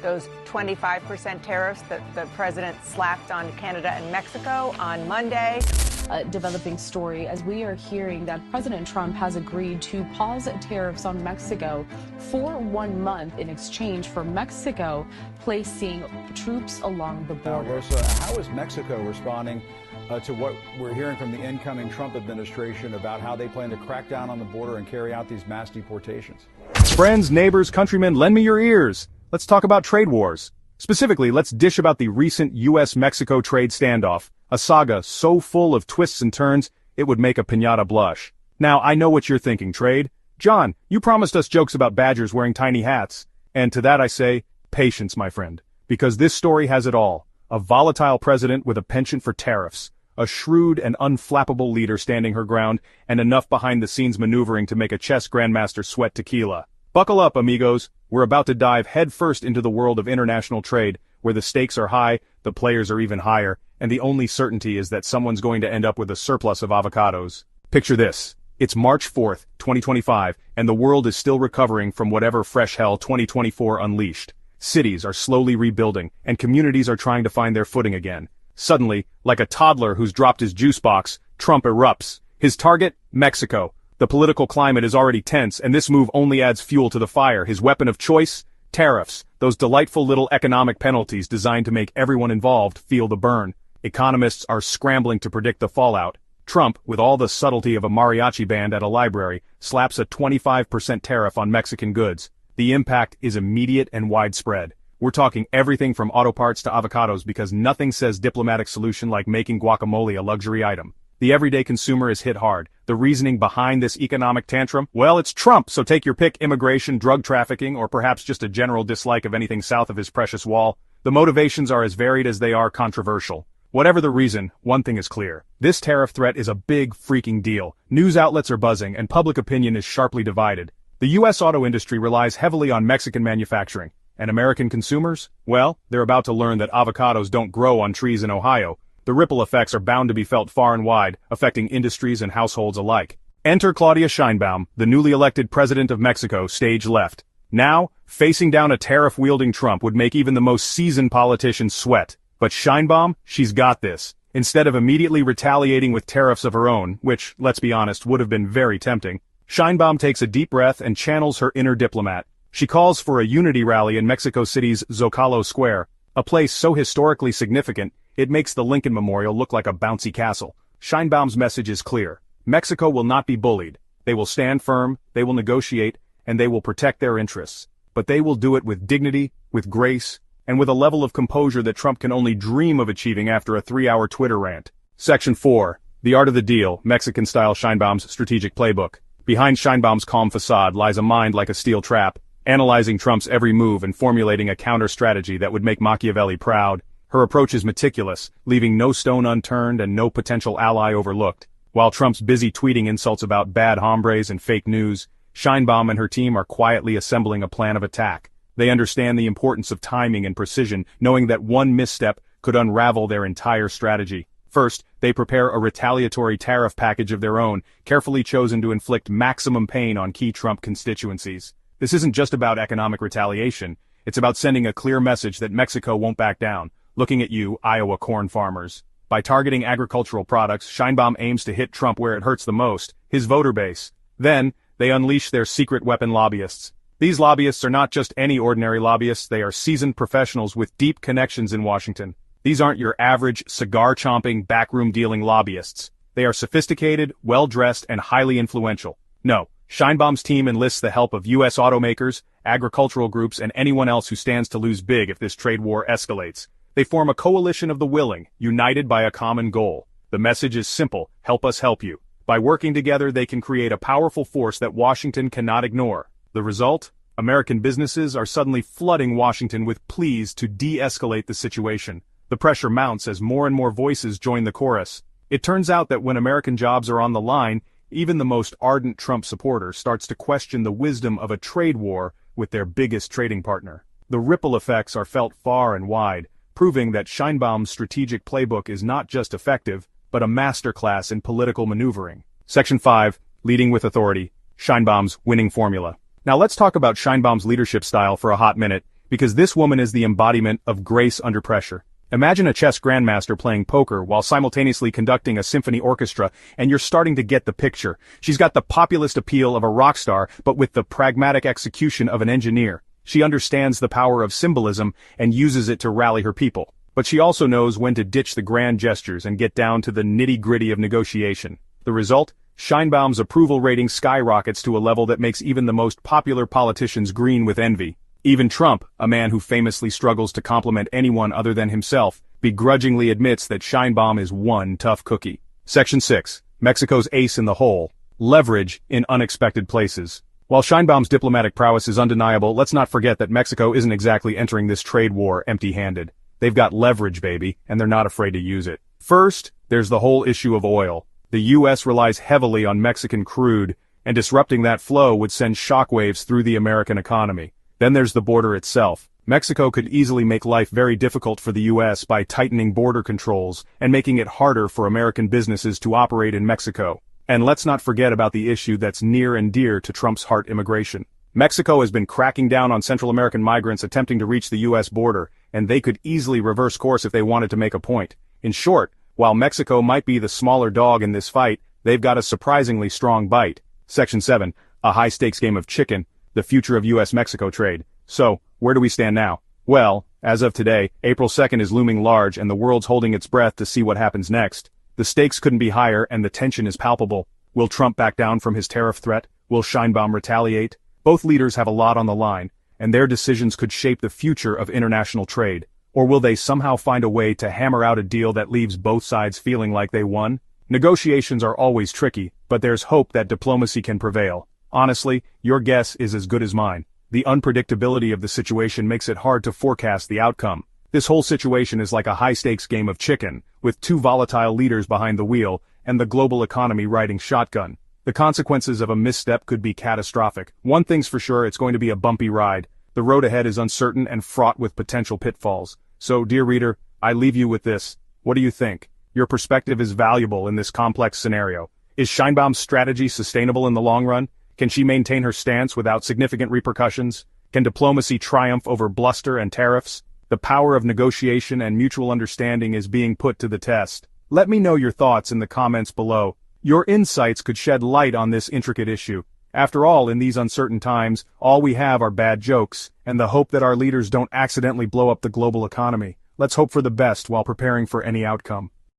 Those 25% tariffs that the president slapped on Canada and Mexico on Monday. A developing story as we are hearing that President Trump has agreed to pause tariffs on Mexico for 1 month in exchange for Mexico placing troops along the border. Now, Rosa, how is Mexico responding to what we're hearing from the incoming Trump administration about how they plan to crack down on the border and carry out these mass deportations? Friends, neighbors, countrymen, lend me your ears. Let's talk about trade wars. Specifically, let's dish about the recent U.S.-Mexico trade standoff, a saga so full of twists and turns, it would make a piñata blush. Now, I know what you're thinking, trade. John, you promised us jokes about badgers wearing tiny hats. And to that I say, patience, my friend. Because this story has it all. A volatile president with a penchant for tariffs. A shrewd and unflappable leader standing her ground, and enough behind-the-scenes maneuvering to make a chess grandmaster sweat tequila. Buckle up, amigos. We're about to dive headfirst into the world of international trade, where the stakes are high, the players are even higher, and the only certainty is that someone's going to end up with a surplus of avocados. Picture this. It's March 4th, 2025, and the world is still recovering from whatever fresh hell 2024 unleashed. Cities are slowly rebuilding, and communities are trying to find their footing again. Suddenly, like a toddler who's dropped his juice box, Trump erupts. His target? Mexico. The political climate is already tense, and this move only adds fuel to the fire. His weapon of choice? Tariffs. Those delightful little economic penalties designed to make everyone involved feel the burn. Economists are scrambling to predict the fallout. Trump, with all the subtlety of a mariachi band at a library, slaps a 25% tariff on Mexican goods. The impact is immediate and widespread. We're talking everything from auto parts to avocados because nothing says diplomatic solution like making guacamole a luxury item. The everyday consumer is hit hard. The reasoning behind this economic tantrum? Well, it's Trump, so take your pick: immigration, drug trafficking, or perhaps just a general dislike of anything south of his precious wall. The motivations are as varied as they are controversial. Whatever the reason, one thing is clear. This tariff threat is a big freaking deal. News outlets are buzzing, and public opinion is sharply divided. The U.S. auto industry relies heavily on Mexican manufacturing. And American consumers? Well, they're about to learn that avocados don't grow on trees in Ohio. The ripple effects are bound to be felt far and wide, affecting industries and households alike. Enter Claudia Sheinbaum, the newly elected president of Mexico, stage left. Now, facing down a tariff-wielding Trump would make even the most seasoned politicians sweat. But Sheinbaum, she's got this. Instead of immediately retaliating with tariffs of her own, which, let's be honest, would have been very tempting, Sheinbaum takes a deep breath and channels her inner diplomat. She calls for a unity rally in Mexico City's Zocalo Square, a place so historically significant, it makes the Lincoln Memorial look like a bouncy castle. Sheinbaum's message is clear. Mexico will not be bullied. They will stand firm, they will negotiate, and they will protect their interests. But they will do it with dignity, with grace, and with a level of composure that Trump can only dream of achieving after a 3-hour Twitter rant. Section 4. The Art of the Deal, Mexican-style Sheinbaum's strategic playbook. Behind Sheinbaum's calm facade lies a mind like a steel trap, analyzing Trump's every move and formulating a counter-strategy that would make Machiavelli proud. Her approach is meticulous, leaving no stone unturned and no potential ally overlooked. While Trump's busy tweeting insults about bad hombres and fake news, Sheinbaum and her team are quietly assembling a plan of attack. They understand the importance of timing and precision, knowing that one misstep could unravel their entire strategy. First, they prepare a retaliatory tariff package of their own, carefully chosen to inflict maximum pain on key Trump constituencies. This isn't just about economic retaliation, it's about sending a clear message that Mexico won't back down. Looking at you, Iowa corn farmers. By targeting agricultural products, Sheinbaum aims to hit Trump where it hurts the most, his voter base. Then, they unleash their secret weapon lobbyists. These lobbyists are not just any ordinary lobbyists, they are seasoned professionals with deep connections in Washington. These aren't your average, cigar-chomping, backroom-dealing lobbyists. They are sophisticated, well-dressed, and highly influential. No, Sheinbaum's team enlists the help of U.S. automakers, agricultural groups, and anyone else who stands to lose big if this trade war escalates. They form a coalition of the willing, united by a common goal. The message is simple: help us help you. By working together, they can create a powerful force that Washington cannot ignore. The result? American businesses are suddenly flooding Washington with pleas to de-escalate the situation. The pressure mounts as more and more voices join the chorus. It turns out that when American jobs are on the line, even the most ardent Trump supporter starts to question the wisdom of a trade war with their biggest trading partner. The ripple effects are felt far and wide, proving that Sheinbaum's strategic playbook is not just effective, but a masterclass in political maneuvering. Section 5. Leading with Authority. Sheinbaum's winning formula. Now let's talk about Sheinbaum's leadership style for a hot minute, because this woman is the embodiment of grace under pressure. Imagine a chess grandmaster playing poker while simultaneously conducting a symphony orchestra, and you're starting to get the picture. She's got the populist appeal of a rock star, but with the pragmatic execution of an engineer. She understands the power of symbolism and uses it to rally her people. But she also knows when to ditch the grand gestures and get down to the nitty-gritty of negotiation. The result? Sheinbaum's approval rating skyrockets to a level that makes even the most popular politicians green with envy. Even Trump, a man who famously struggles to compliment anyone other than himself, begrudgingly admits that Sheinbaum is one tough cookie. Section 6. Mexico's ace in the hole. Leverage in unexpected places. While Sheinbaum's diplomatic prowess is undeniable, let's not forget that Mexico isn't exactly entering this trade war empty-handed. They've got leverage, baby, and they're not afraid to use it. First, there's the whole issue of oil. The U.S. relies heavily on Mexican crude, and disrupting that flow would send shockwaves through the American economy. Then there's the border itself. Mexico could easily make life very difficult for the U.S. by tightening border controls and making it harder for American businesses to operate in Mexico. And let's not forget about the issue that's near and dear to Trump's heart: immigration. Mexico has been cracking down on Central American migrants attempting to reach the U.S. border, and they could easily reverse course if they wanted to make a point. In short, while Mexico might be the smaller dog in this fight, they've got a surprisingly strong bite. Section 7. A high-stakes game of chicken. The future of U.S.-Mexico trade. So, where do we stand now? Well, as of today, April 2nd is looming large and the world's holding its breath to see what happens next. The stakes couldn't be higher and the tension is palpable. Will Trump back down from his tariff threat? Will Sheinbaum retaliate? Both leaders have a lot on the line, and their decisions could shape the future of international trade. Or will they somehow find a way to hammer out a deal that leaves both sides feeling like they won? Negotiations are always tricky, but there's hope that diplomacy can prevail. Honestly, your guess is as good as mine. The unpredictability of the situation makes it hard to forecast the outcome. This whole situation is like a high-stakes game of chicken, with two volatile leaders behind the wheel, and the global economy riding shotgun. The consequences of a misstep could be catastrophic. One thing's for sure, it's going to be a bumpy ride. The road ahead is uncertain and fraught with potential pitfalls. So, dear reader, I leave you with this. What do you think? Your perspective is valuable in this complex scenario. Is Sheinbaum's strategy sustainable in the long run? Can she maintain her stance without significant repercussions? Can diplomacy triumph over bluster and tariffs? The power of negotiation and mutual understanding is being put to the test. Let me know your thoughts in the comments below. Your insights could shed light on this intricate issue. After all, in these uncertain times, all we have are bad jokes, and the hope that our leaders don't accidentally blow up the global economy. Let's hope for the best while preparing for any outcome.